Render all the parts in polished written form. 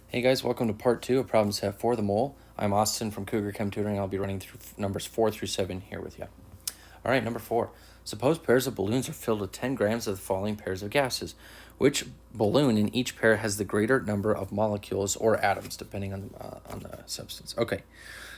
Hey guys, welcome to part 2 of problem set for the mole. I'm Austin from Cougar Chem Tutoring. I'll be running through numbers 4 through 7 here with you. All right, number 4. Suppose pairs of balloons are filled with 10 grams of the following pairs of gases. Which balloon in each pair has the greater number of molecules or atoms, depending on the substance? Okay,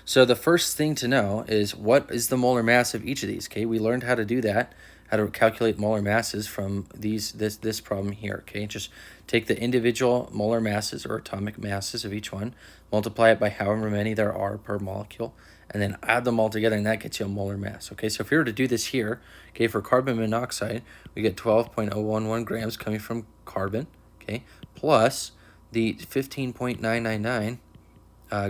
so the first thing to know is what is the molar mass of each of these? Okay, we learned how to do that, how to calculate molar masses from this problem here. Okay, just take the individual molar masses or atomic masses of each one, multiply it by however many there are per molecule, and then add them all together, and that gets you a molar mass. Okay, so if we were to do this here, okay, for carbon monoxide, we get 12.011 grams coming from carbon, okay, plus the 15.999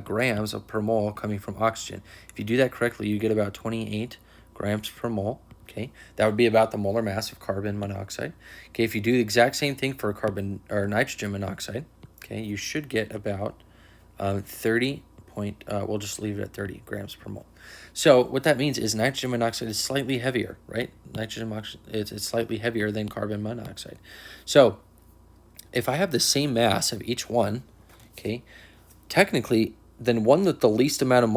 grams per mole coming from oxygen. If you do that correctly, you get about 28 grams per mole. Okay, that would be about the molar mass of carbon monoxide. Okay, if you do the exact same thing for carbon or nitrogen monoxide, okay, you should get about 30 point, we'll just leave it at 30 grams per mole. So what that means is nitrogen monoxide is slightly heavier, right? Nitrogen monoxide, it's slightly heavier than carbon monoxide. So if I have the same mass of each one, okay, technically, then one with the least amount of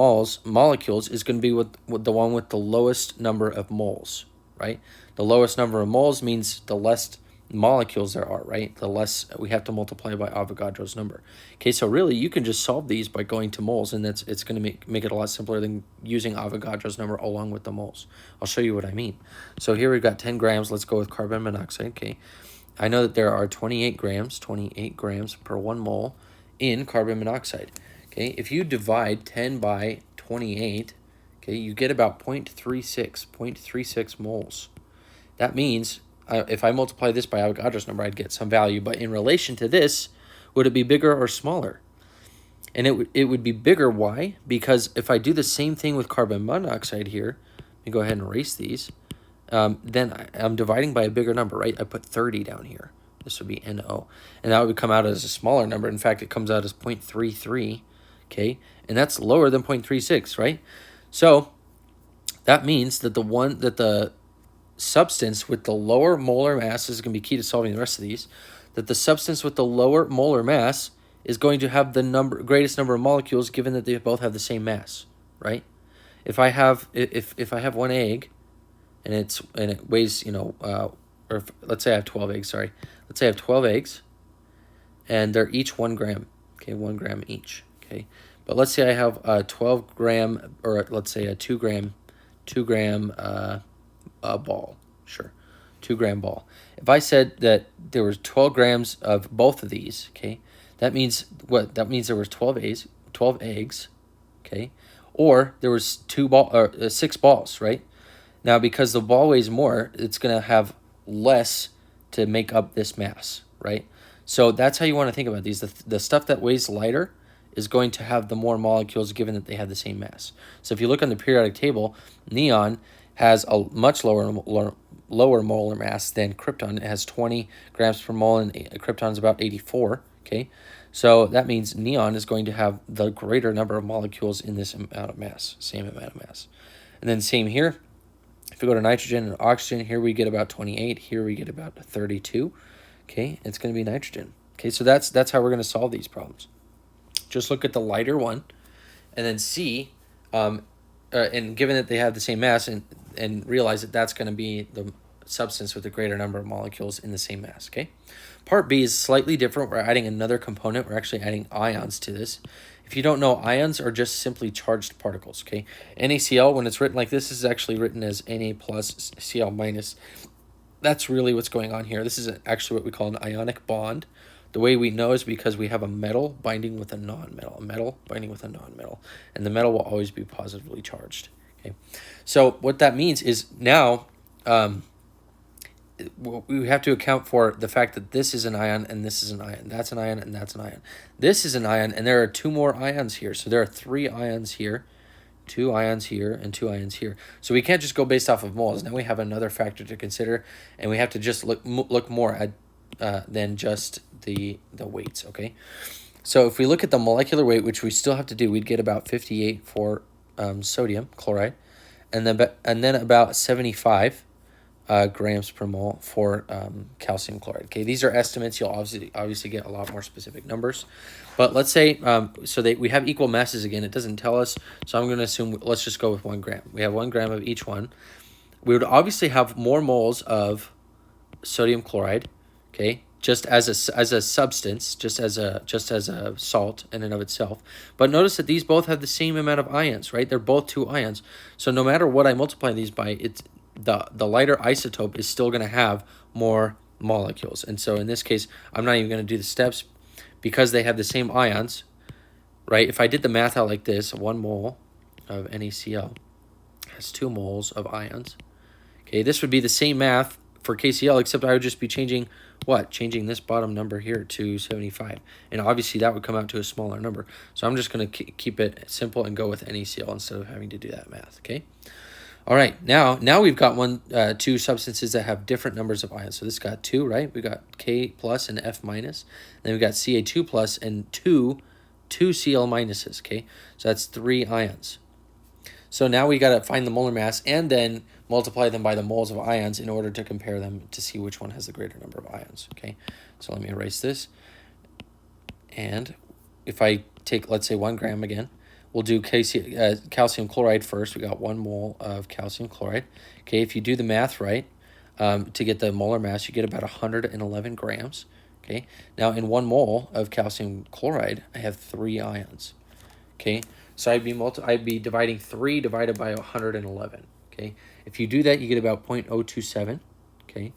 molecules is going to be with the one with the lowest number of moles, right? The lowest number of moles means the less molecules there are, right? The less we have to multiply by Avogadro's number. Okay, so really you can just solve these by going to moles, and it's going to make it a lot simpler than using Avogadro's number along with the moles. I'll show you what I mean. So here we've got 10 grams. Let's go with carbon monoxide, okay? I know that there are 28 grams per 1 mole in carbon monoxide. Okay, if you divide 10 by 28, okay, you get about 0.36 moles. That means if I multiply this by Avogadro's number, I'd get some value. But in relation to this, would it be bigger or smaller? And it would be bigger. Why? Because if I do the same thing with carbon monoxide here, let me go ahead and erase these, then I'm dividing by a bigger number, right? I put 30 down here. This would be NO. And that would come out as a smaller number. In fact, it comes out as 0.33. Okay, and that's lower than 0.36, right? So that means that the substance with the lower molar mass is going to be key to solving the rest of these. That the substance with the lower molar mass is going to have the greatest number of molecules, given that they both have the same mass, right? If I have one egg, and it weighs, let's say I have 12 eggs. Sorry, let's say I have 12 eggs, and they're each 1 gram. Okay, 1 gram each. Okay, but let's say I have a 12 gram, or let's say a 2 gram ball. Sure, 2 gram ball. If I said that there was 12 grams of both of these, okay, that means what? That means there was 12 eggs, okay, or there was 6 balls, right? Now, because the ball weighs more, it's going to have less to make up this mass, right? So that's how you want to think about these. The stuff that weighs lighter is going to have the more molecules, given that they have the same mass. So if you look on the periodic table, neon has a much lower molar mass than krypton. It has 20 grams per mole, and krypton is about 84. Okay, so that means neon is going to have the greater number of molecules in this amount of mass, same amount of mass. And then same here. If we go to nitrogen and oxygen, here we get about 28. Here we get about 32. Okay, it's going to be nitrogen. Okay, so that's how we're going to solve these problems. Just look at the lighter one, and then see, and given that they have the same mass, and realize that that's going to be the substance with the greater number of molecules in the same mass. Okay, part B is slightly different. We're adding another component. We're actually adding ions to this. If you don't know, ions are just simply charged particles. Okay, NaCl, when it's written like this, is actually written as Na plus Cl minus. That's really what's going on here. This is actually what we call an ionic bond. The way we know is because we have a metal binding with a non-metal, and the metal will always be positively charged. Okay, so what that means is now we have to account for the fact that this is an ion and this is an ion. That's an ion and that's an ion. This is an ion, and there are 2 more ions here. So there are 3 ions here, 2 ions here, and 2 ions here. So we can't just go based off of moles. Now we have another factor to consider, and we have to just look more at than just the weights. Okay, so if we look at the molecular weight, which we still have to do, we'd get about 58 for sodium chloride, and then about 75 grams per mole for calcium chloride. Okay, these are estimates. You'll obviously get a lot more specific numbers. But let's say, we have equal masses again. It doesn't tell us, so I'm going to assume, let's just go with 1 gram. We have 1 gram of each one. We would obviously have more moles of sodium chloride, okay, just as a substance, just as a salt in and of itself. But notice that these both have the same amount of ions, right? They're both 2 ions. So no matter what I multiply these by, it's the lighter isotope is still going to have more molecules. And so in this case, I'm not even going to do the steps because they have the same ions, right? If I did the math out like this, 1 mole of NaCl has 2 moles of ions. Okay, this would be the same math for KCl, except I would just be changing what? Changing this bottom number here to 75. And obviously that would come out to a smaller number. So I'm just going to keep it simple and go with NaCl instead of having to do that math, okay? All right, now we've got two substances that have different numbers of ions. So this got 2, right? We got K plus and F minus. Then we got Ca2 plus and two Cl minuses, okay? So that's 3 ions. So now we got to find the molar mass and then multiply them by the moles of ions in order to compare them to see which one has the greater number of ions, okay? So let me erase this. And if I take, let's say, 1 gram again, we'll do calcium chloride first. We got 1 mole of calcium chloride. Okay, if you do the math right, to get the molar mass, you get about 111 grams. Okay, now in 1 mole of calcium chloride, I have 3 ions. Okay, so I'd be dividing 3 divided by 111. Okay, if you do that, you get about 0.027. Okay,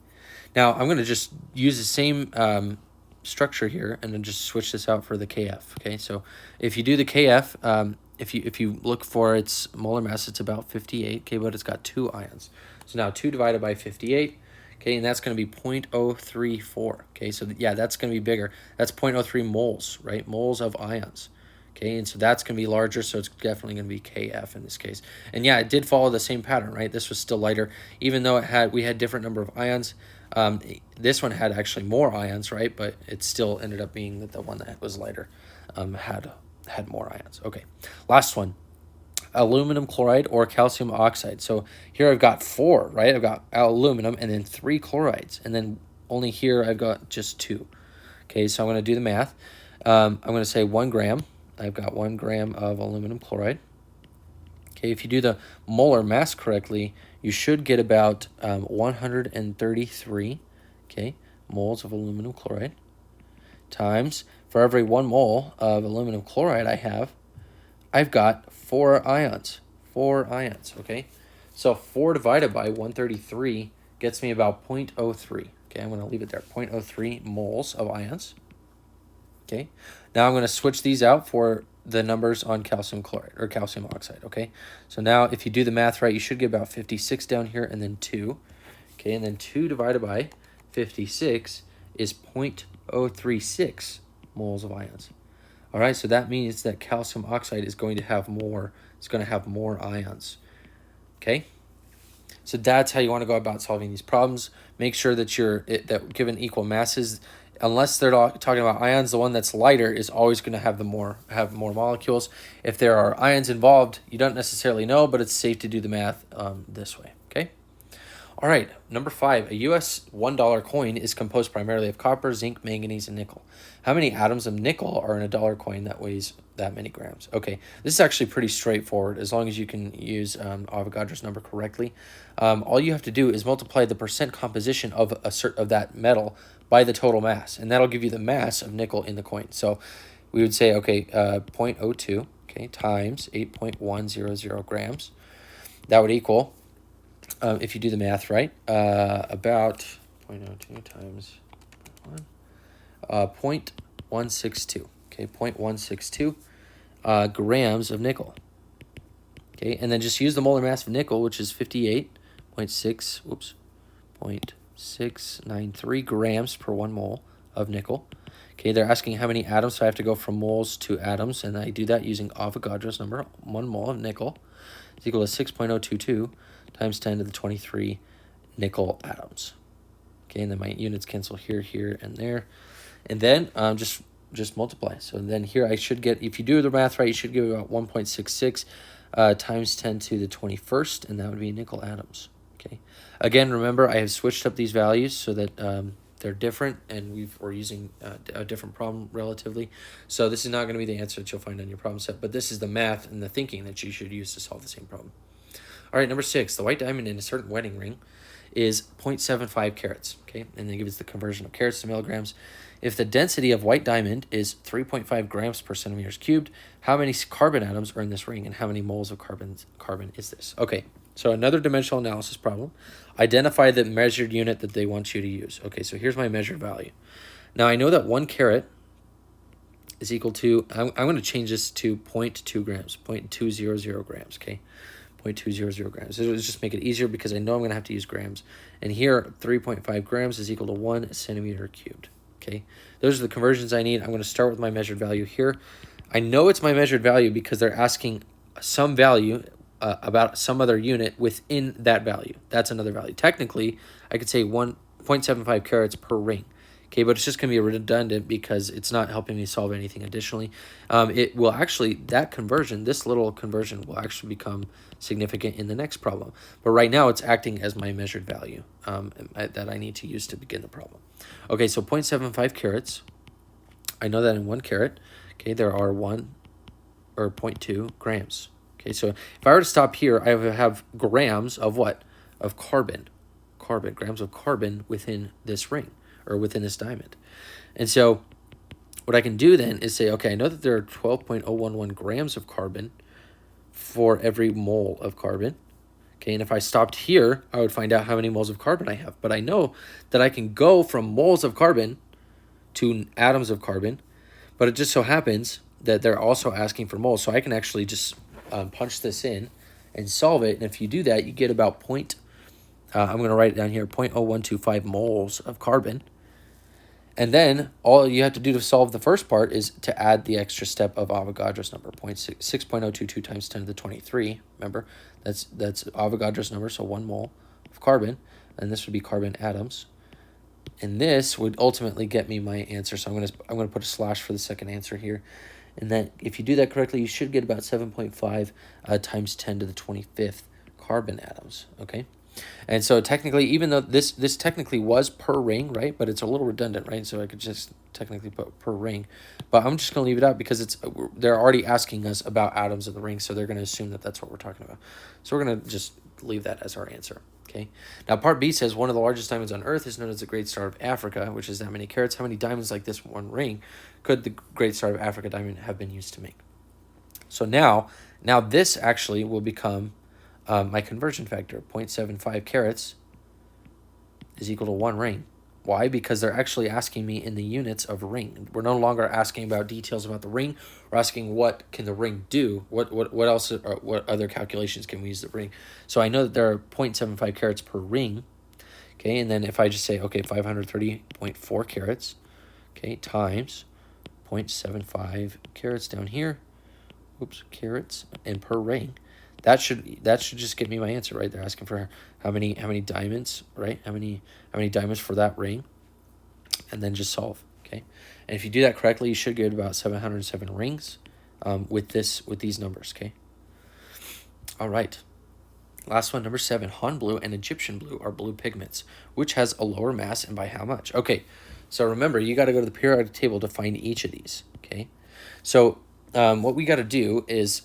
now I'm going to just use the same structure here and then just switch this out for the KF. Okay, so if you do the KF, if you look for its molar mass, it's about 58. Okay, but it's got 2 ions. So now 2 divided by 58. Okay, and that's going to be 0.034. Okay, so yeah, that's going to be bigger. That's 0.03 moles, right? Moles of ions. Okay, and so that's going to be larger, so it's definitely going to be KF in this case. And yeah, it did follow the same pattern, right? This was still lighter, even though we had different number of ions. This one had actually more ions, right? But it still ended up being that the one that was lighter had more ions. Okay, last one, aluminum chloride or calcium oxide. So here I've got 4, right? I've got aluminum and then 3 chlorides, and then only here I've got just 2. Okay, so I'm going to do the math. I'm going to say 1 gram. I've got 1 gram of aluminum chloride. Okay, if you do the molar mass correctly, you should get about 133, okay, moles of aluminum chloride times, for every 1 mole of aluminum chloride I've got 4 ions. 4 ions, okay? So 4 divided by 133 gets me about 0.03. Okay, I'm going to leave it there, 0.03 moles of ions. Okay, now I'm going to switch these out for the numbers on calcium chloride or calcium oxide. Okay, so now if you do the math right, you should get about 56 down here and then 2. Okay, and then 2 divided by 56 is 0.036 moles of ions. All right, so that means that calcium oxide is going to have more. It's going to have more ions. Okay, so that's how you want to go about solving these problems. Make sure that that given equal masses, unless they're talking about ions, the one that's lighter is always going to have more molecules. If there are ions involved, you don't necessarily know, but it's safe to do the math this way. Okay. All right, number 5, a US $1 coin is composed primarily of copper, zinc, manganese, and nickel. How many atoms of nickel are in a dollar coin that weighs that many grams? Okay, this is actually pretty straightforward as long as you can use Avogadro's number correctly. All you have to do is multiply the percent composition of that metal by the total mass, and that'll give you the mass of nickel in the coin. So we would say, okay, 0.02, okay, times 8.100 grams. That would equal, if you do the math right, about 0.02 times 0.162. Okay, 0.162 grams of nickel. Okay, and then just use the molar mass of nickel, which is 0.693 grams per 1 mole of nickel. Okay, they're asking how many atoms, so I have to go from moles to atoms, and I do that using Avogadro's number. 1 mole of nickel is equal to 6.022 times 10 to the 23 nickel atoms. Okay, and then my units cancel here, here, and there. And then just multiply. So then here I should get, if you do the math right, you should get about 1.66 times 10 to the 21st, and that would be nickel atoms. Okay. Again, remember I have switched up these values so that they're different, and we're using a different problem relatively. So this is not going to be the answer that you'll find on your problem set, but this is the math and the thinking that you should use to solve the same problem. All right, number 6, the white diamond in a certain wedding ring is 0.75 carats, okay? And they give us the conversion of carats to milligrams. If the density of white diamond is 3.5 grams per centimeters cubed, how many carbon atoms are in this ring, and how many moles of carbon is this? Okay, so another dimensional analysis problem. Identify the measured unit that they want you to use. Okay, so here's my measured value. Now I know that 1 carat is equal to, I'm going to change this to 0.2 grams, 0.200 grams, okay? 0.200 grams. It'll just make it easier because I know I'm going to have to use grams. And here, 3.5 grams is equal to 1 centimeter cubed. Okay, those are the conversions I need. I'm going to start with my measured value here. I know it's my measured value because they're asking some value about some other unit within that value. That's another value. Technically, I could say 1.75 carats per ring. Okay, but it's just going to be redundant because it's not helping me solve anything additionally. It will actually, that conversion, this little conversion will actually become significant in the next problem. But right now it's acting as my measured value that I need to use to begin the problem. Okay, so 0.75 carats. I know that in 1 carat, okay, there are 0.2 grams. Okay, so if I were to stop here, I would have grams of what? Of carbon, grams of carbon within this ring, or within this diamond. And so what I can do then is say, okay, I know that there are 12.011 grams of carbon for every mole of carbon. Okay, and if I stopped here, I would find out how many moles of carbon I have. But I know that I can go from moles of carbon to atoms of carbon, but it just so happens that they're also asking for moles. So I can actually just punch this in and solve it. And if you do that, you get about I'm going to write it down here, 0.0125 moles of carbon. And then all you have to do to solve the first part is to add the extra step of Avogadro's number, 6.022 times 10 to the 23. Remember, that's Avogadro's number, so 1 mole of carbon, and this would be carbon atoms. And this would ultimately get me my answer. So I'm going to put a slash for the second answer here. And then if you do that correctly, you should get about 7.5 times 10 to the 25th carbon atoms, okay? And so technically, even though this technically was per ring, right? But it's a little redundant, right? So I could just technically put per ring. But I'm just going to leave it out because they're already asking us about atoms of the ring, so they're going to assume that that's what we're talking about. So we're going to just leave that as our answer, okay? Now, part B says one of the largest diamonds on Earth is known as the Great Star of Africa, which is that many carats. How many diamonds like this one ring could the Great Star of Africa diamond have been used to make? So now this actually will become my conversion factor. 0.75 carats is equal to 1 ring. Why? Because they're actually asking me in the units of ring. We're no longer asking about details about the ring. We're asking what can the ring do? What else? What other calculations can we use the ring? So I know that there are 0.75 carats per ring. Okay, and then if I just say, okay, 530.4 carats, okay, times 0.75 carats down here, carats, and per ring. That should just get me my answer, right? They're asking for how many diamonds, right? How many diamonds for that ring, and then just solve, okay? And if you do that correctly, you should get about 707 rings with these numbers, okay? All right. Last one, number 7. Han blue and Egyptian blue are blue pigments. Which has a lower mass and by how much? Okay, so remember, you got to go to the periodic table to find each of these, okay? So what we got to do is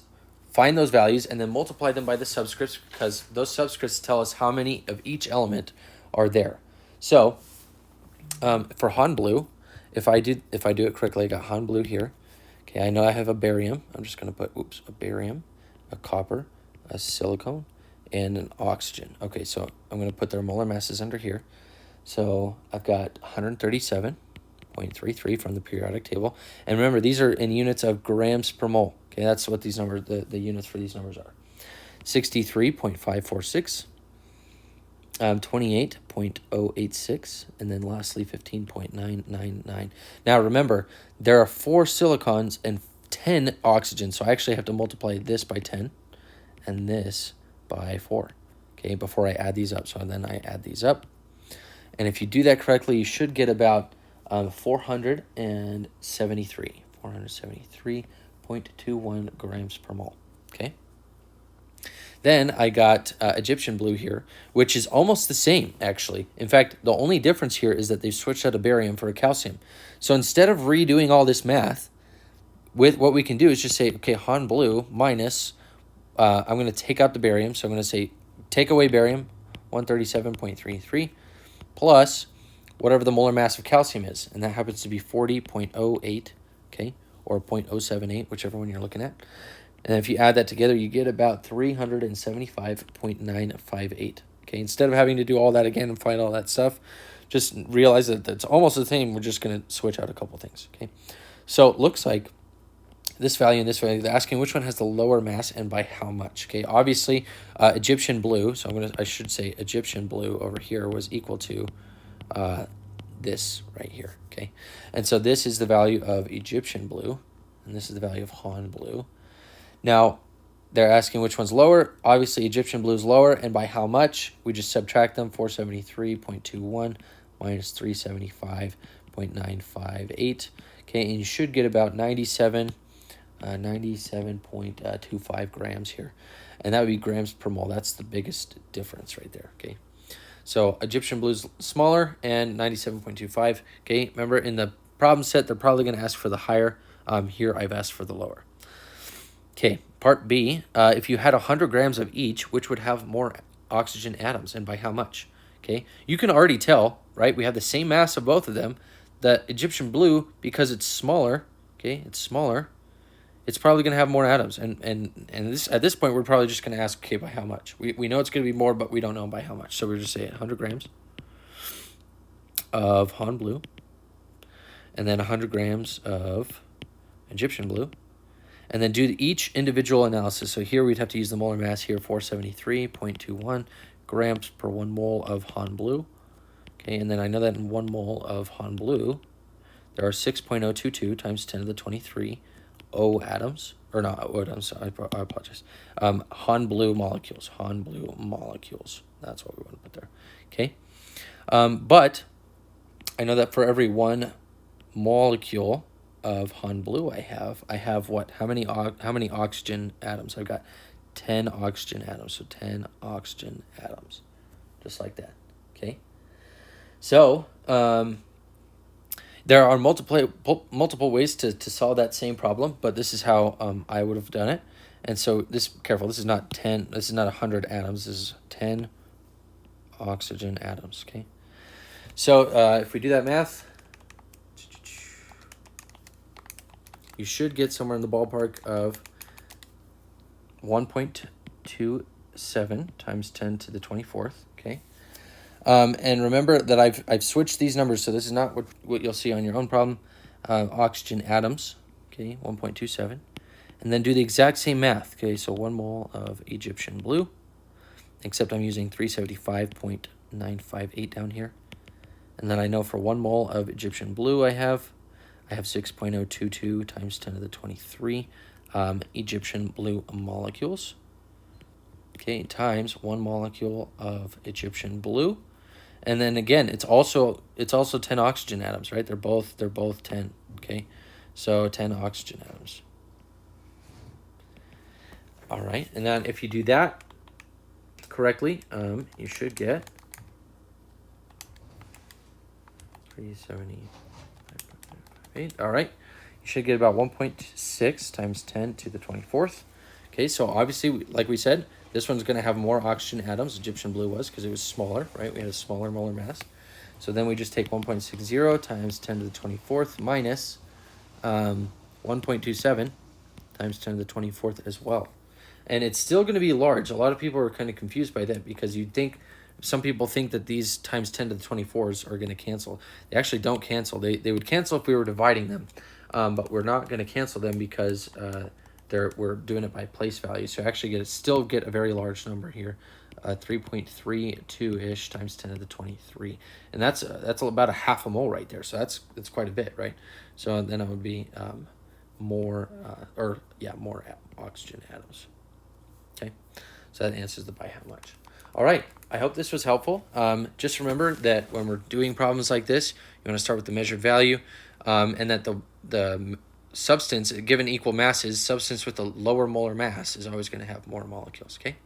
find those values and then multiply them by the subscripts, because those subscripts tell us how many of each element are there. So for Han blue, if I do it correctly, I got Han blue here. Okay, I know I have a barium. I'm just going to put a barium, a copper, a silicon, and an oxygen. Okay, so I'm going to put their molar masses under here. So I've got 137.33 from the periodic table. And remember, these are in units of grams per mole. Okay, that's what these numbers, the units for these numbers are. 63.546, 28.086, and then lastly 15.999. Now remember, there are 4 silicons and 10 oxygens, so I actually have to multiply this by 10 and this by 4, okay, before I add these up. So then I add these up. And if you do that correctly, you should get about 473.21 grams per mole, okay? Then I got Egyptian blue here, which is almost the same, actually. In fact, the only difference here is that they've switched out a barium for a calcium. So instead of redoing all this math, with what we can do is just say, okay, Han blue minus, I'm going to take out the barium. So I'm going to say take away barium, 137.33, plus whatever the molar mass of calcium is. And that happens to be 40.08, okay, or 0.078, whichever one you're looking at. And if you add that together, you get about 375.958. Okay, instead of having to do all that again and find all that stuff, just realize that that's almost the same. We're just going to switch out a couple things. Okay, so it looks like this value and this value, they're asking which one has the lower mass and by how much. Okay, obviously Egyptian blue, so I should say Egyptian blue over here was equal to this right here. Okay, and so this is the value of Egyptian blue, and this is the value of Han blue. Now they're asking which one's lower. Obviously Egyptian blue is lower, and by how much? We just subtract them. 473.21 minus 375.958. Okay, and you should get about 97.25 grams here, and that would be grams per mole. That's the biggest difference right there. Okay, so Egyptian blue is smaller and 97.25. Okay, remember in the problem set they're probably going to ask for the higher. Here I've asked for the lower. Okay, part B, if you had 100 grams of each, which would have more oxygen atoms and by how much? Okay, you can already tell, right? We have the same mass of both of them. The Egyptian blue, because it's smaller, okay, it's smaller, it's probably going to have more atoms. And this at this point, we're probably just going to ask, okay, by how much? We know it's going to be more, but we don't know by how much. So we're just saying 100 grams of Han blue, and then 100 grams of Egyptian blue, and then do each individual analysis. So here we'd have to use the molar mass here, 473.21 grams per 1 mole of Han blue. Okay, and then I know that in 1 mole of Han blue, there are 6.022 times 10 to the 23 O atoms, or not O atoms, I apologize. Han blue molecules, That's what we want to put there, okay? But I know that for every 1 molecule of Han blue I have what? How many oxygen atoms? I've got 10 oxygen atoms, so 10 oxygen atoms, just like that, okay? So, there are multiple ways to solve that same problem, but this is how I would have done it. And so this is not 10, this is not 100 atoms, this is 10 oxygen atoms, okay? So if we do that math, you should get somewhere in the ballpark of 1.27 times 10 to the 24th, okay? And remember that I've switched these numbers, so this is not what you'll see on your own problem. Oxygen atoms, okay, 1.27. And then do the exact same math, okay? So 1 mole of Egyptian blue, except I'm using 375.958 down here. And then I know for 1 mole of Egyptian blue I have 6.022 times 10 to the 23 Egyptian blue molecules. Okay, times 1 molecule of Egyptian blue. And then again, it's also 10 oxygen atoms, right? They're both 10, okay? So 10 oxygen atoms. All right, and then if you do that correctly, you should get 375.8. All right, you should get about 1.6 times 10 to the 24th. Okay, so obviously, like we said, this one's going to have more oxygen atoms. Egyptian blue was because it was smaller, right? We had a smaller molar mass. So then we just take 1.60 times 10 to the 24th minus 1.27 times 10 to the 24th as well. And it's still going to be large. A lot of people are kind of confused by that because some people think that these times 10 to the 24s are going to cancel. They actually don't cancel. They would cancel if we were dividing them, but we're not going to cancel them because we're doing it by place value. So actually still get a very large number here, 3.32-ish times 10 to the 23. And that's about a half a mole right there. So that's quite a bit, right? So then it would be more oxygen atoms. Okay, so that answers the by how much. All right, I hope this was helpful. Just remember that when we're doing problems like this, you want to start with the measured value, and that the substance, given equal masses, substance with the lower molar mass is always going to have more molecules, okay?